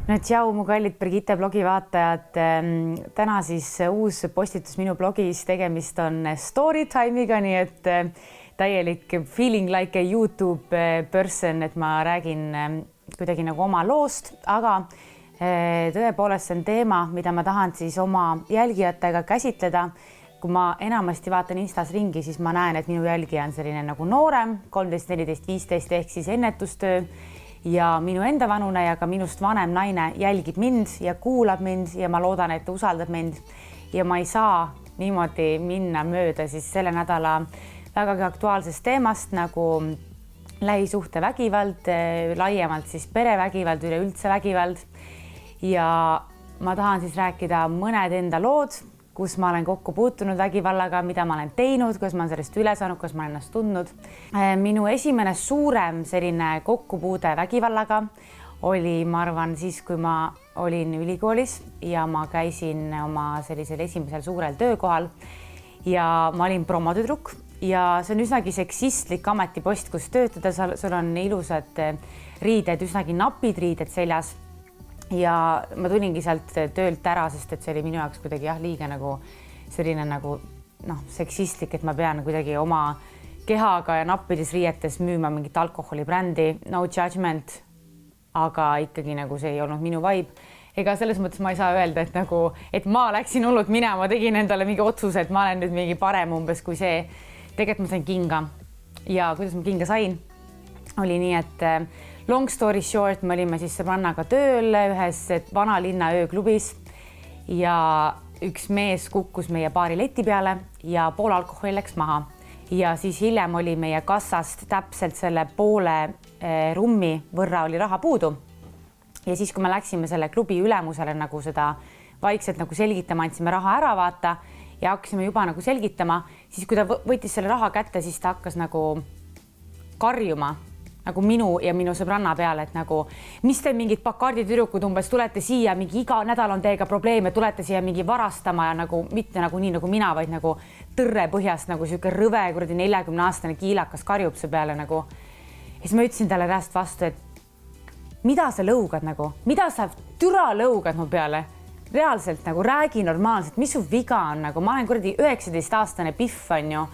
No tšau, mu kallid Brigitte blogi vaatajad. Täna siis uus postitus minu blogis, tegemist on story time'iga, nii et täielik feeling like a YouTube person, et ma räägin kuidagi nagu oma loost, aga tõepoolest see on teema, mida ma tahan siis oma jälgijatega käsitleda. Kui ma enamasti vaatan Instas ringi, siis ma näen, et minu jälgija on selline nagu noorem, 13, 14, 15 ehk siis ennetustöö ja minu enda vanune ja ka minust vanem naine jälgib mind ja kuulab mind ja ma loodan, et ta usaldab mind ja ma ei saa niimoodi minna mööda siis selle nädala vägagi aktuaalsest teemast nagu lähisuhte vägivald, laiemalt siis perevägivald, üleüldse vägivald ja ma tahan siis rääkida mõned enda lood, kus ma olen kokku puutunud vägivallaga, mida ma olen teinud, kuidas ma olen sellest üle saanud, kuidas ma olen ennast tundnud. Minu esimene suurem selline kokkupuude vägivallaga oli, ma arvan, siis, kui ma olin ülikoolis ja ma käisin oma sellisel esimesel suurel töökohal ja ma olin promotüdruk ja see on üsnagi seksistlik ametipost, kus töötada, sul on ilusad riided, üsnagi napid riided seljas. Ja ma tulingi sealt töölt ära, sest et see oli minu jaoks kuidagi liiga nagu selline nagu seksistlik, et ma pean kuidagi oma kehaga ja nappides riietes müüma mingit alkoholibrändi, no judgment, aga ikkagi nagu see ei olnud minu vibe. Ega selles mõttes ma ei saa öelda, et nagu, et ma läksin hullult minema, tegin endale mingi otsuse, et ma olen nüüd mingi parem umbes kui see. Tegelikult ma sain kinga ja kuidas ma kinga sain, oli nii, et long story short, me olime siis sõbrannaga tööl ühes vanalinna ööklubis ja üks mees kukkus meie baari leti peale ja pool alkoholi läks maha. Ja siis hiljem oli meie kassast täpselt selle poole rummi võrra oli raha puudu. Ja siis, kui me läksime selle klubi ülemusele nagu seda vaikselt nagu selgitama, andsime raha ära vaata ja hakkasime juba nagu selgitama, siis kui ta võttis selle raha kätte, siis ta hakkas nagu karjuma nagu minu ja minu sõbranna peale, et nagu, mis te mingid bakarditüdrukud umbes tulete siia, mingi iga nädal on teiega probleeme, tulete siia mingi varastama ja nagu mitte nagu nii nagu mina, vaid nagu tõrre põhjast nagu siuke rõve, kuradi 40-aastane kiilakas karjub su peale nagu. Ja siis ma ütlesin talle rääst vastu, et mida sa lõugad nagu, mida sa türa lõugad mu peale? Reaalselt nagu räägi normaalselt, mis su viga on nagu, ma olen kuradi 19-aastane piff on ju.